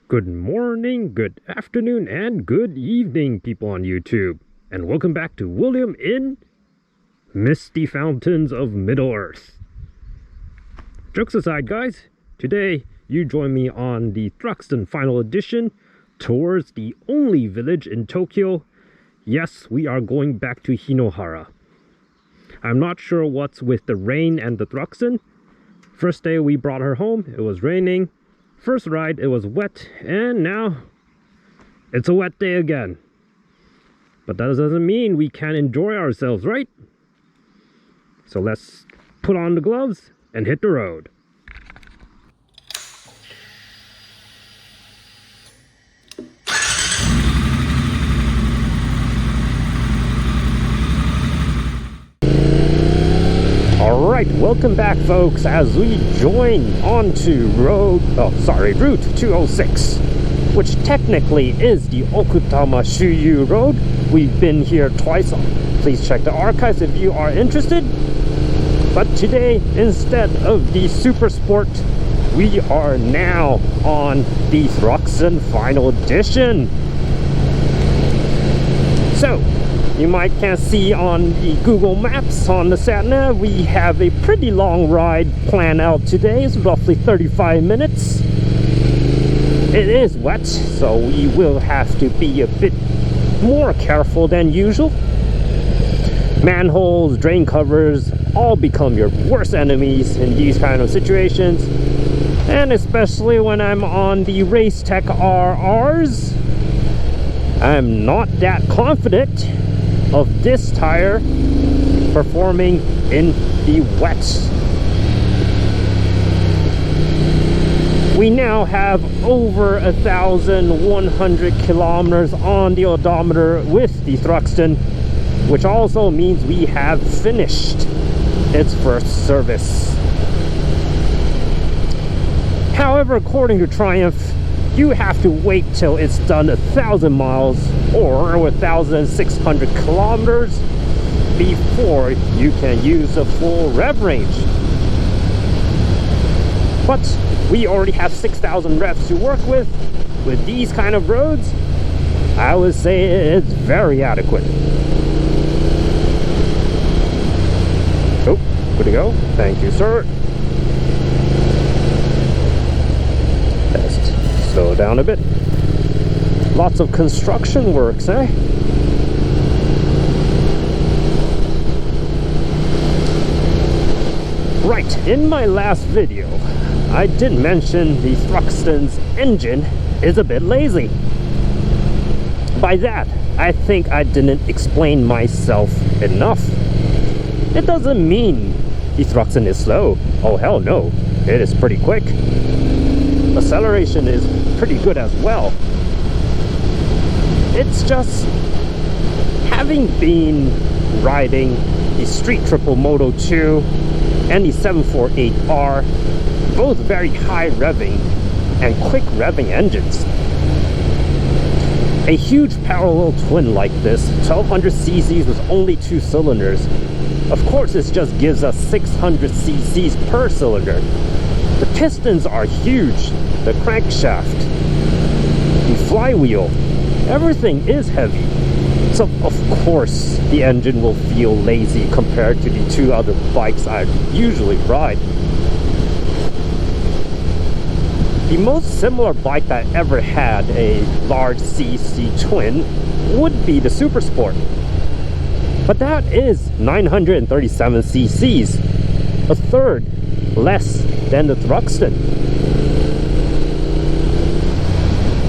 Good morning, good afternoon, and good evening, people on YouTube. And welcome back to William in Misty Fountains of Middle-earth. Jokes aside, guys, today you join me on the Thruxton Final Edition towards the only village in Tokyo. Yes, we are going back to Hinohara. I'm not sure what's with the rain and the Thruxton. First day we brought her home, it was raining. First ride, it was wet, and now it's a wet day again. But that doesn't mean we can't enjoy ourselves, right? So let's put on the gloves and hit the road. Alright, welcome back folks as we join onto Route 206, which technically is the Okutama Shuyu road. We've been here twice. Please check the archives if you are interested. But today, instead of the Super Sport, we are now on the Thruxton Final Edition. So, you might can see on the Google Maps on the sat-nav, we have a pretty long ride planned out today. It's roughly 35 minutes. It is wet, so we will have to be a bit more careful than usual. Manholes, drain covers, all become your worst enemies in these kind of situations. And especially when I'm on the Race Tech RRs, I'm not that confident of this tire performing in the wet. We now have over 1,100 kilometers on the odometer with the Thruxton, which also means we have finished its first service. However, according to Triumph, you have to wait till it's done 1,000 miles or 1,600 kilometers before you can use the full rev range. But we already have 6,000 revs to work with these kind of roads. I would say it's very adequate. Oh, good to go. Thank you, sir. Slow down a bit. Lots of construction works, eh? Right, in my last video, I did mention the Thruxton's engine is a bit lazy. By that, I think I didn't explain myself enough. It doesn't mean the Thruxton is slow. Oh hell no, it is pretty quick. Acceleration is pretty good as well. It's just having been riding the Street Triple Moto 2 and the 748R, both very high revving and quick revving engines. A huge parallel twin like this, 1200 cc's with only 2 cylinders, of course this just gives us 600 cc's per cylinder. The pistons are huge, the crankshaft, the flywheel, everything is heavy. So of course the engine will feel lazy compared to the 2 other bikes I usually ride. The most similar bike that I ever had a large CC twin would be the Super Sport. But that is 937 cc's, a third less than the Thruxton.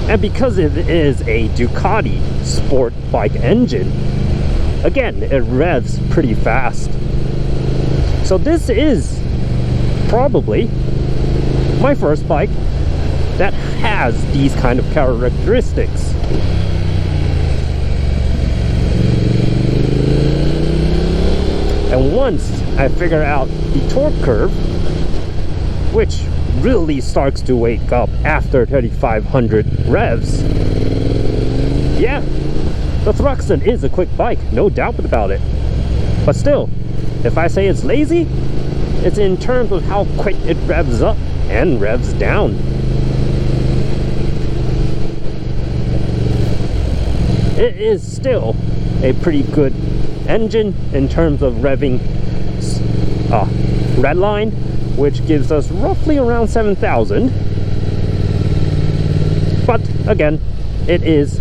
And because it is a Ducati sport bike engine, again, it revs pretty fast. So this is probably my first bike that has these kind of characteristics. And once I figure out the torque curve, which really starts to wake up after 3,500 revs, yeah, the Thruxton is a quick bike, no doubt about it. But still, if I say it's lazy, it's in terms of how quick it revs up and revs down. it is still a pretty good engine in terms of revving redline, which gives us roughly around 7,000. But again, it is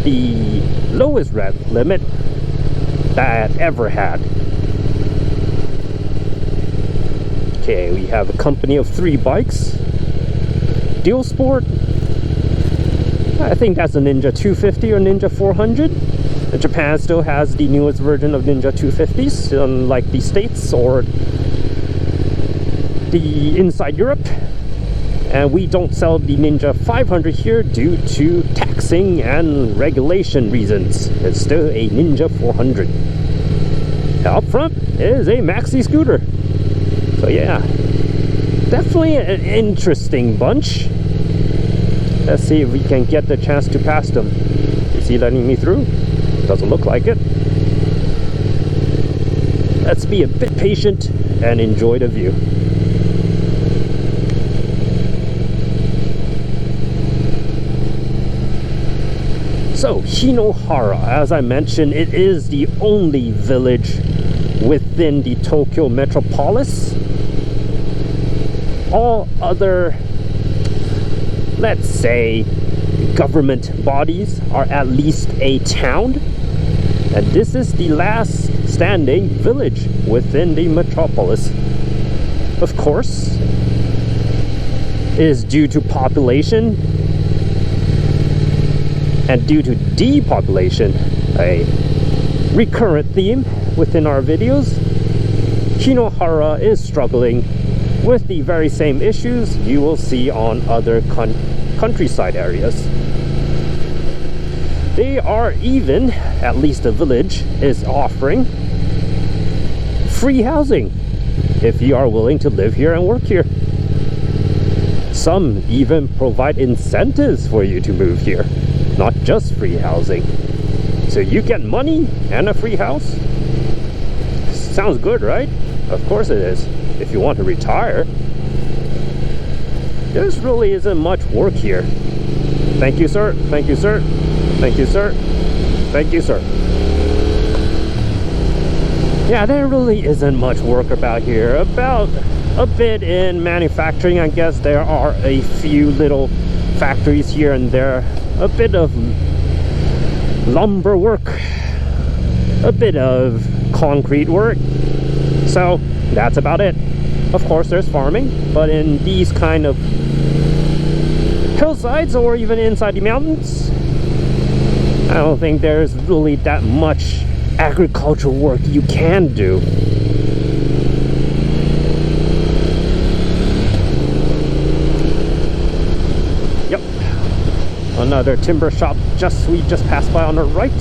the lowest rev limit that I've ever had. Okay, we have a company of 3 bikes. Dual Sport, I think that's a Ninja 250 or Ninja 400. Japan still has the newest version of Ninja 250s, unlike the States or the inside Europe. And we don't sell the Ninja 500 here due to taxing and regulation reasons. It's still a Ninja 400. Up front is a maxi scooter. So yeah, definitely an interesting bunch. Let's see if we can get the chance to pass them. Is he letting me through? Doesn't look like it. Let's be a bit patient and enjoy the view. So, Hinohara, as I mentioned, it is the only village within the Tokyo metropolis. All other, let's say, government bodies are at least a town, and this is the last standing village within the metropolis. Of course, it is due to population and due to depopulation, a recurrent theme within our videos. Hinohara is struggling with the very same issues you will see on other countryside areas. They are even, at least the village, is offering free housing if you are willing to live here and work here. Some even provide incentives for you to move here, not just free housing. So you get money and a free house. Sounds good, right? Of course it is. If you want to retire, there really isn't much work here. Thank you, sir. Thank you, sir. Thank you, sir. Thank you, sir. Yeah, there really isn't much work about here. About a bit in manufacturing, I guess. There are a few little factories here and there. A bit of lumber work. A bit of concrete work. So that's about it. Of course, there's farming, but in these kind of hillsides or even inside the mountains, I don't think there's really that much agricultural work you can do. Yep, another timber shop we just passed by on the right.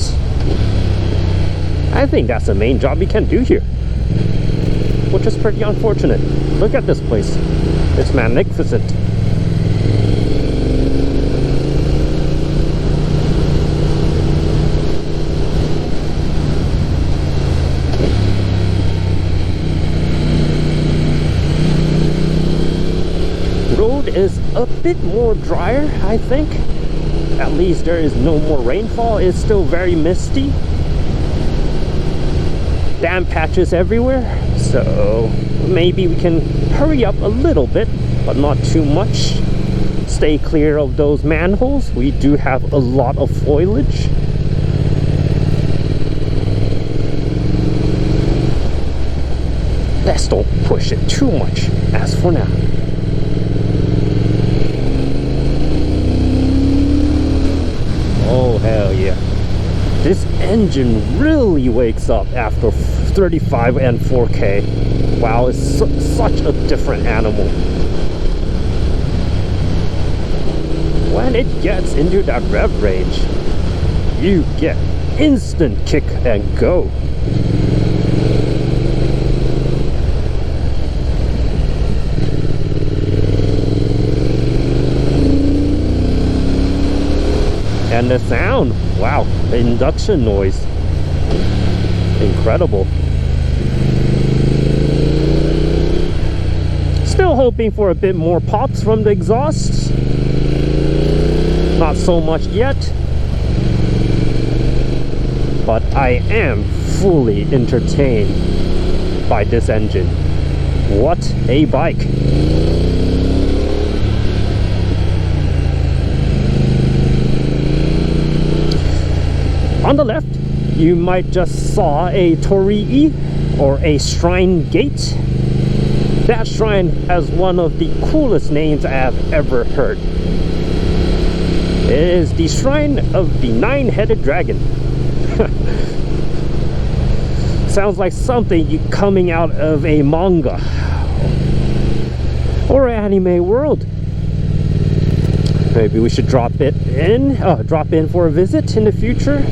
I think that's the main job you can do here, which is pretty unfortunate. Look at this place. It's magnificent. Road is a bit more drier, I think. At least there is no more rainfall. It's still very misty. Damp patches everywhere, so maybe we can hurry up a little bit, but not too much. Stay clear of those manholes. We do have a lot of foliage. Let's don't push it too much as for now. Oh hell yeah. This engine really wakes up after 35 and 4K. Wow, it's such a different animal. When it gets into that rev range, you get instant kick and go. And the sound, wow, the induction noise, incredible. Still hoping for a bit more pops from the exhausts. Not so much yet. but I am fully entertained by this engine. What a bike! On the left, you might just saw a torii or a shrine gate. That shrine has one of the coolest names I have ever heard. It is the Shrine of the Nine-Headed Dragon. Sounds like something coming out of a manga or anime world. Maybe we should drop in for a visit in the future.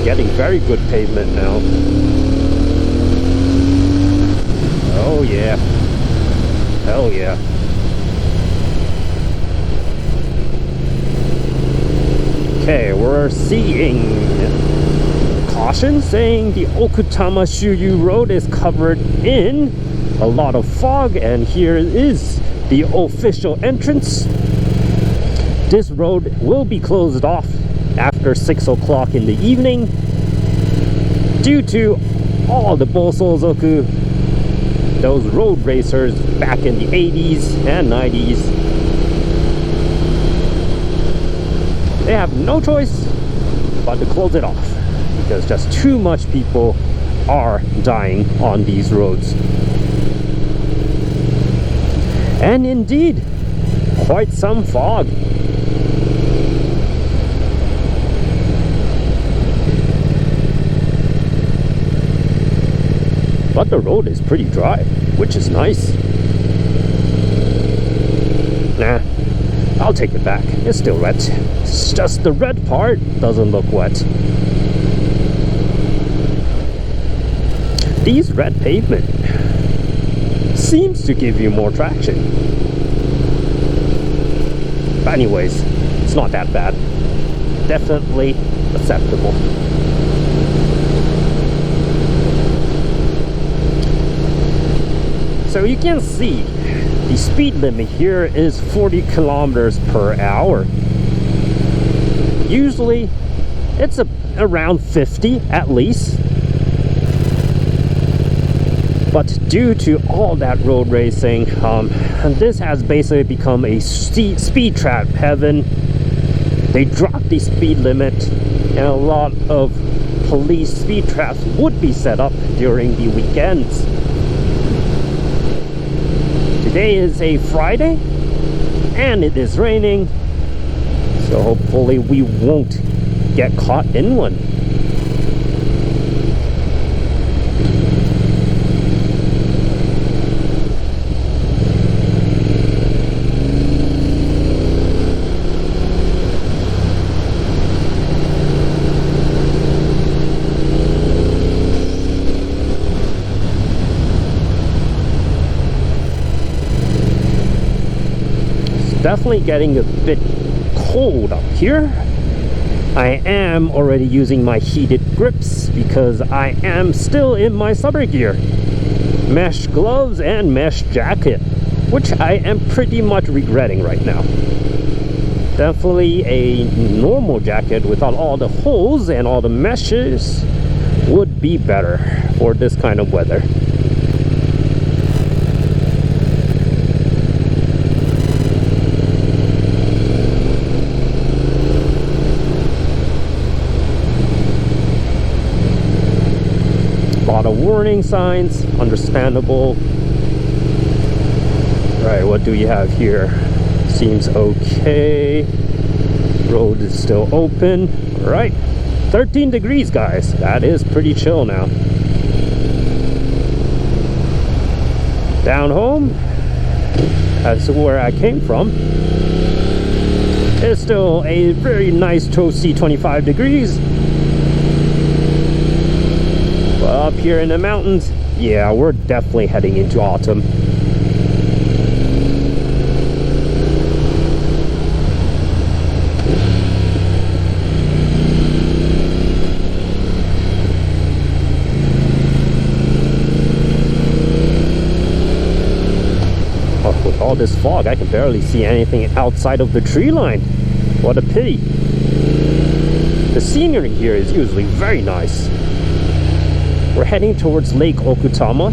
Getting very good pavement now. Oh yeah. Hell yeah. Okay, we're seeing caution saying the Okutama Shuyu road is covered in a lot of fog, and here is the official entrance. This road will be closed off after 6 o'clock in the evening due to all the Bosozoku, those road racers back in the 80s and 90s. They have no choice but to close it off because just too much people are dying on these roads. And indeed, quite some fog. But the road is pretty dry, which is nice. Nah, I'll take it back. It's still wet. It's just the red part doesn't look wet. These red pavement seems to give you more traction. But anyways, it's not that bad. Definitely acceptable. So you can see the speed limit here is 40 kilometers per hour. Usually it's around 50 at least. But due to all that road racing, this has basically become a speed trap heaven. They dropped the speed limit, and a lot of police speed traps would be set up during the weekends. Today is a Friday, and it is raining, so hopefully we won't get caught in one. Definitely getting a bit cold up here. I am already using my heated grips because I am still in my summer gear. Mesh gloves and mesh jacket, which I am pretty much regretting right now. Definitely a normal jacket without all the holes and all the meshes would be better for this kind of weather. Lot of warning signs, understandable. Right, what do you have here? Seems okay. Road is still open. Right, 13 degrees, guys. That is pretty chill now. Down home, that's where I came from. It's still a very nice toasty 25 degrees. Up here in the mountains, yeah, we're definitely heading into autumn. this fog, I can barely see anything outside of the tree line. What a pity. The scenery here is usually very nice. We're heading towards Lake Okutama.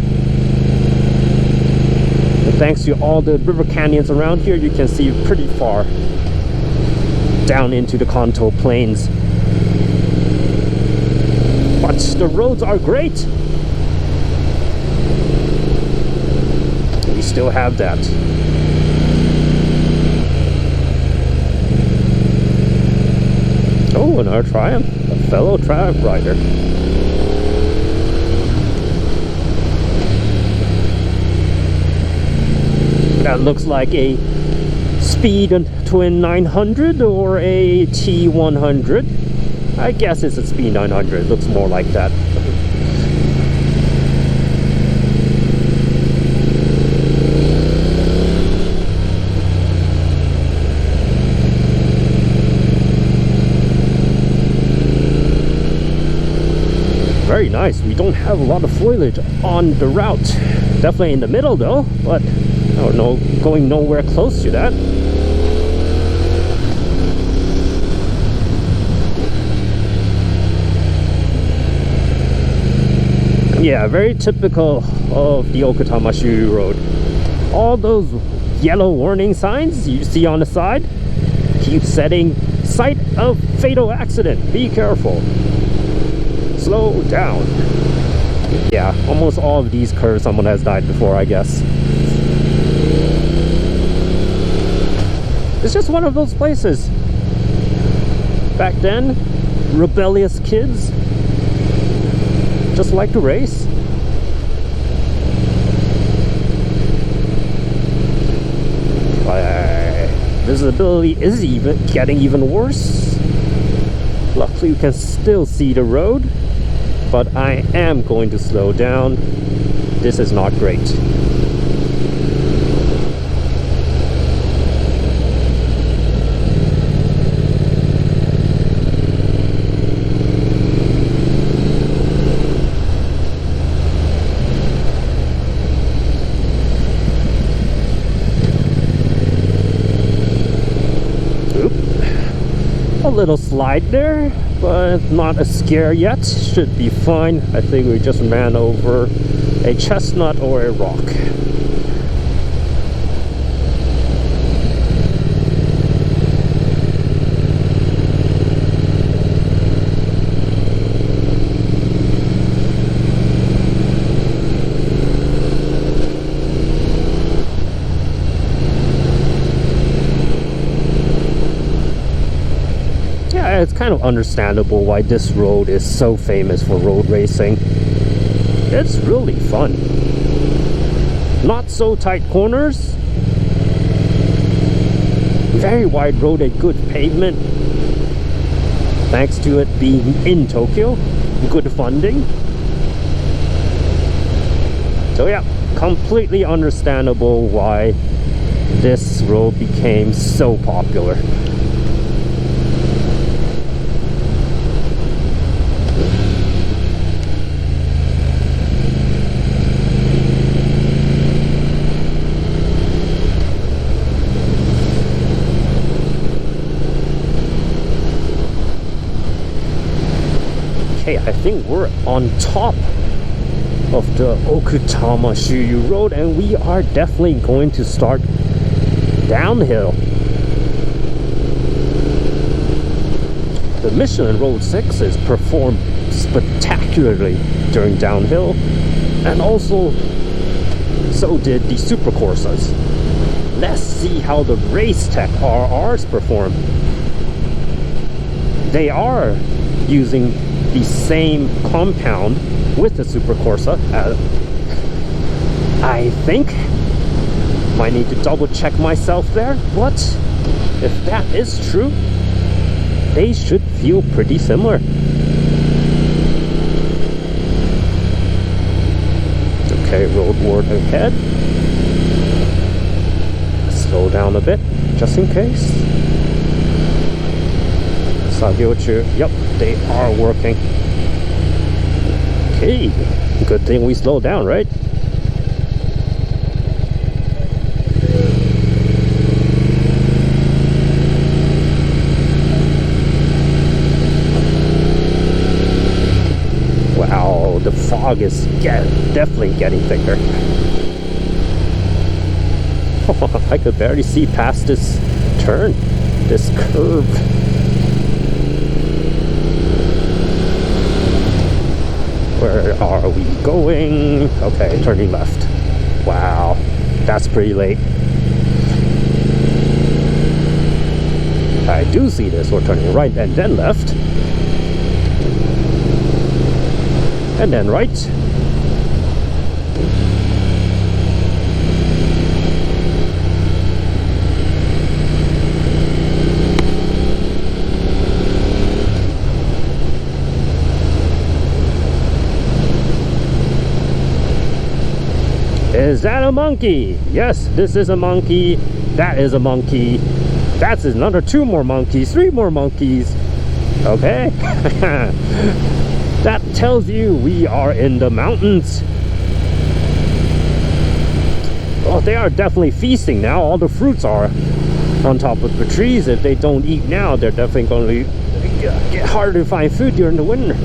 And thanks to all the river canyons around here, you can see pretty far down into the Kanto Plains. But the roads are great. We still have that. Oh, another Triumph. A fellow Triumph rider. That looks like a Speed Twin 900 or a T100. I guess it's a Speed 900. Looks more like that. Very nice. We don't have a lot of foliage on the route. Definitely in the middle though, but I don't know, going nowhere close to that. Yeah, very typical of the Okutama Shuyu road. All those yellow warning signs you see on the side keep setting site of fatal accident, be careful, slow down. Yeah, almost all of these curves someone has died before, I guess. It's just one of those places. Back then, rebellious kids just like to race. Visibility is getting even worse. Luckily, you can still see the road, but I am going to slow down. This is not great. A little slide there, but not a scare yet. Should be fine. I think we just ran over a chestnut or a rock. It's kind of understandable why this road is so famous for road racing. It's really fun. Not so tight corners. Very wide road and good pavement. Thanks to it being in Tokyo. Good funding. So yeah, completely understandable why this road became so popular. I think we're on top of the Okutama Shuyu road, and we are definitely going to start downhill. The Michelin Road 6s performed spectacularly during downhill, and also so did the Super Corsas. Let's see how the Race Tech RRs perform. They are using the same compound with the Super Corsa. I think might need to double check myself there, but if that is true, they should feel pretty similar. Okay, road ward ahead. Slow down a bit just in case. Sagyochu, yep, they are working. Okay, good thing we slowed down, right? the fog is definitely getting thicker. I could barely see past this turn, this curve. Where are we going? Okay, turning left. Wow, that's pretty late. I do see this. We're turning right and then left. And then right. Is that a monkey? Yes, this is a monkey. That is a monkey. That's another 2 more monkeys, 3 more monkeys. Okay. That tells you we are in the mountains. Oh, they are definitely feasting now. All the fruits are on top of the trees. If they don't eat now, they're definitely going to get harder to find food during the winter.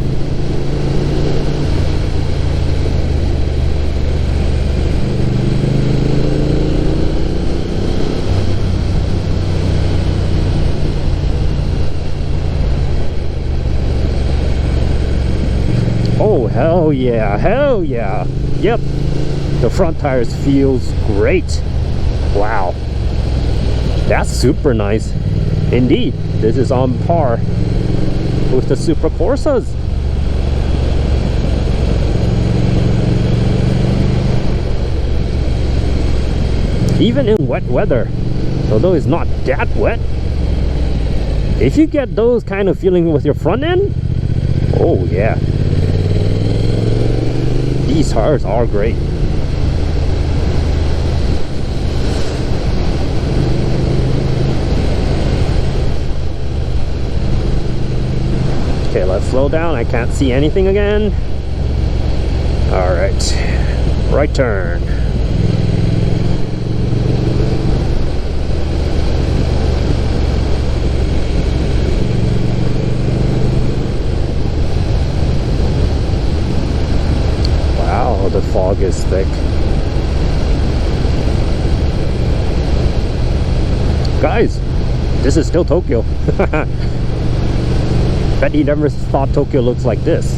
Oh, hell yeah, hell yeah. Yep, the front tires feels great. Wow, that's super nice. Indeed, this is on par with the Super Corsas. Even in wet weather, although it's not that wet, if you get those kind of feeling with your front end, oh yeah. These tires are great. Okay, let's slow down. I can't see anything again. Alright, right turn. The fog is thick. Guys, this is still Tokyo. Bet you never thought Tokyo looks like this.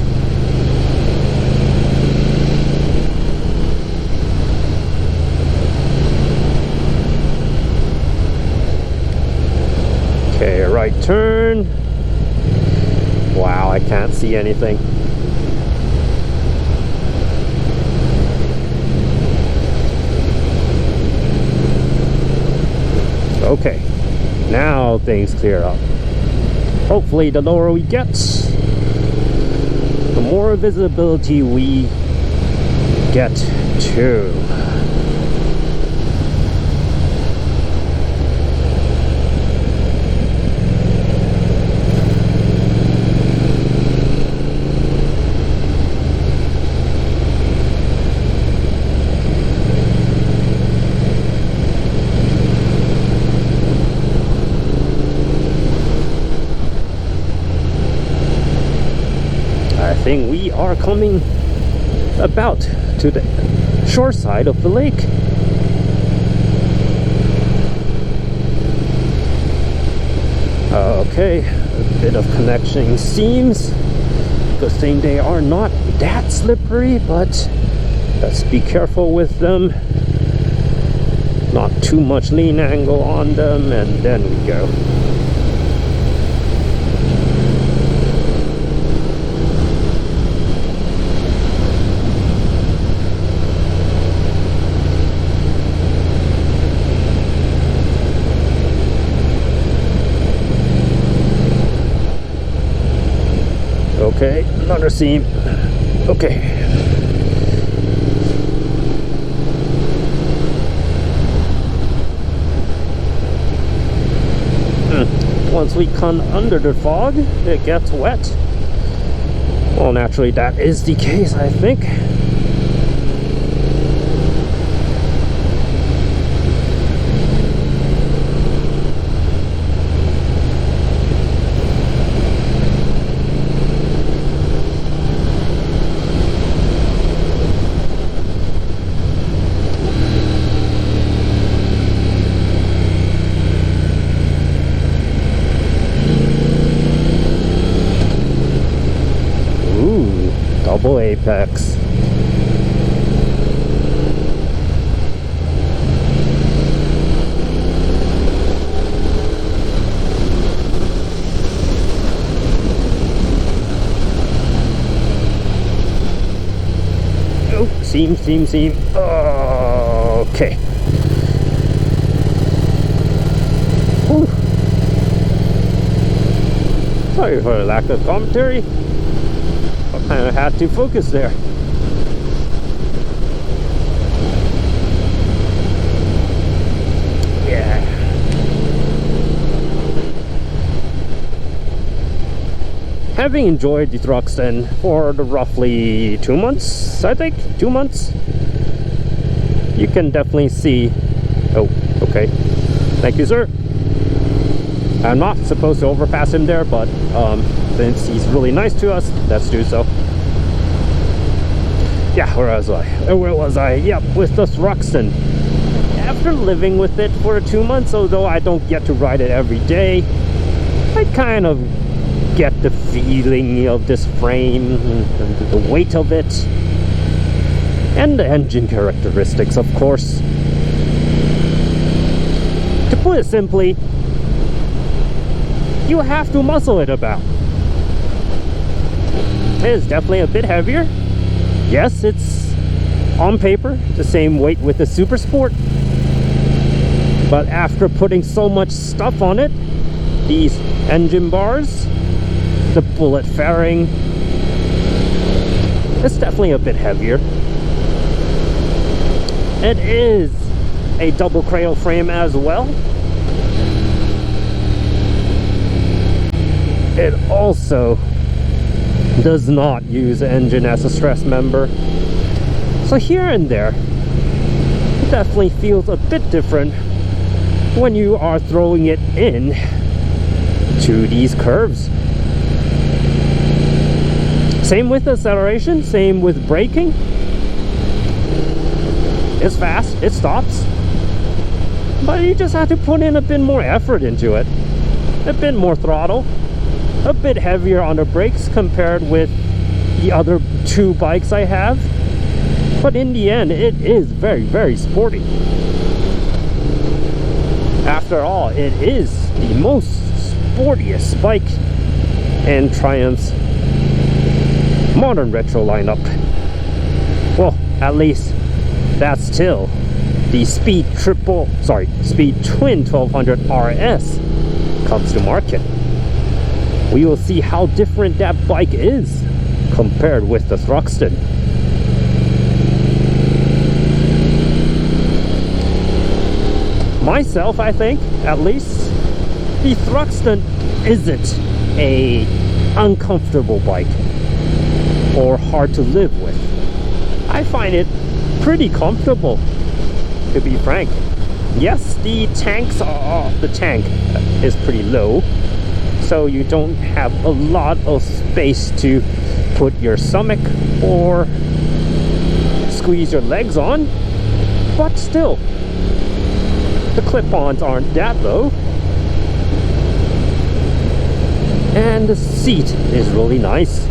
Okay, right turn. Wow, I can't see anything. Okay, now things clear up. Hopefully the lower we get, the more visibility we get too. I think we are coming about to the shore side of the lake. Okay, a bit of connection seams. Good thing they are not that slippery, but let's be careful with them. Not too much lean angle on them, and then we go. Okay, another seam. Okay. Once we come under the fog, it gets wet. Well, naturally that is the case, I think. Double apex. Oh, seam. Okay. Whew. Sorry for the lack of commentary. I kind of had to focus there. Yeah. Having enjoyed the Thruxton for the roughly 2 months, I think, 2 months, you can definitely see. Oh, okay. Thank you, sir. I'm not supposed to overpass him there, but since he's really nice to us, let's do so. Yeah, where was I? Yeah, with the Thruxton. After living with it for 2 months, although I don't get to ride it every day, I kind of get the feeling of this frame, and the weight of it, and the engine characteristics, of course. To put it simply, you have to muscle it about. It is definitely a bit heavier. Yes, it's on paper the same weight with the Super Sport, but after putting so much stuff on it, these engine bars, the bullet fairing, it's definitely a bit heavier. It is a double cradle frame as well. It also does not use the engine as a stress member. So here and there, it definitely feels a bit different when you are throwing it in to these curves. Same with acceleration, same with braking. It's fast, it stops, but you just have to put in a bit more effort into it. A bit more throttle, a bit heavier on the brakes compared with the other two bikes I have. But in the end, it is very sporty. After all, it is the most sportiest bike in Triumph's modern retro lineup. Well, at least that's still the Speed Twin 1200 RS comes to market. We will see how different that bike is compared with the Thruxton. Myself, I think, at least, the Thruxton isn't a uncomfortable bike or hard to live with. I find it pretty comfortable, to be frank. Yes, the tank is pretty low, so you don't have a lot of space to put your stomach or squeeze your legs on, but still, the clip-ons aren't that low, and the seat is really nice.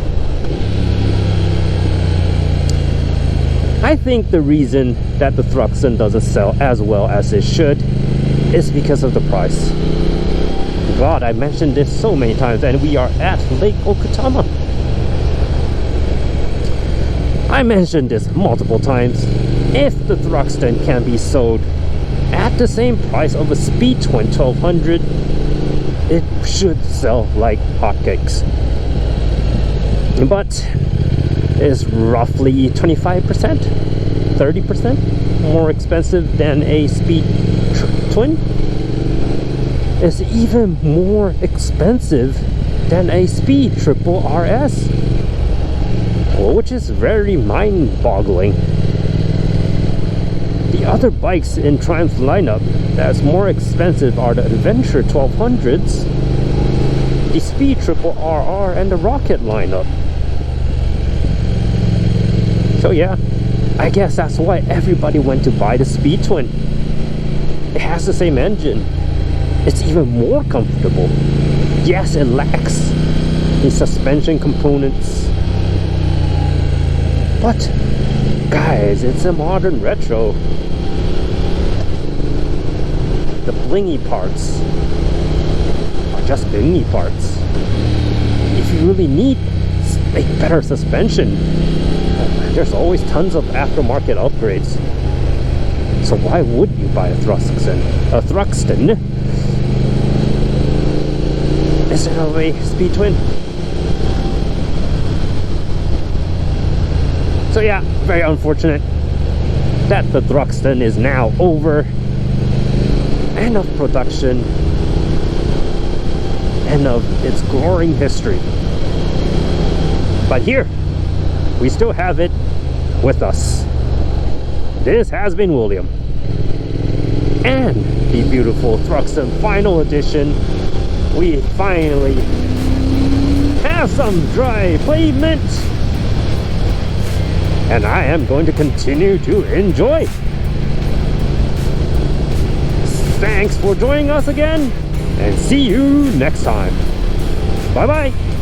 I think the reason that the Thruxton doesn't sell as well as it should is because of the price. God, I mentioned this so many times, and we are at Lake Okutama. I mentioned this multiple times. If the Thruxton can be sold at the same price of a Speed Twin 1200, it should sell like hotcakes. But is roughly 25%, 30% more expensive than a Speed Twin. It's even more expensive than a Speed Triple RS, which is very mind-boggling. The other bikes in Triumph's lineup that's more expensive are the Adventure 1200s, the Speed Triple RR, and the Rocket lineup. So yeah, I guess that's why everybody went to buy the Speed Twin. It has the same engine. It's even more comfortable. Yes, it lacks the suspension components But guys, it's a modern retro. The blingy parts are just blingy parts. If you really need make better suspension, there's always tons of aftermarket upgrades. So why would you buy a Thruxton? Instead of a Speed Twin? So yeah, very unfortunate that the Thruxton is now over. End of production. End of its glowing history. But here, we still have it with us. This has been William. And the beautiful Thruxton Final Edition. We finally have some dry pavement. And I am going to continue to enjoy. Thanks for joining us again, and see you next time. Bye bye.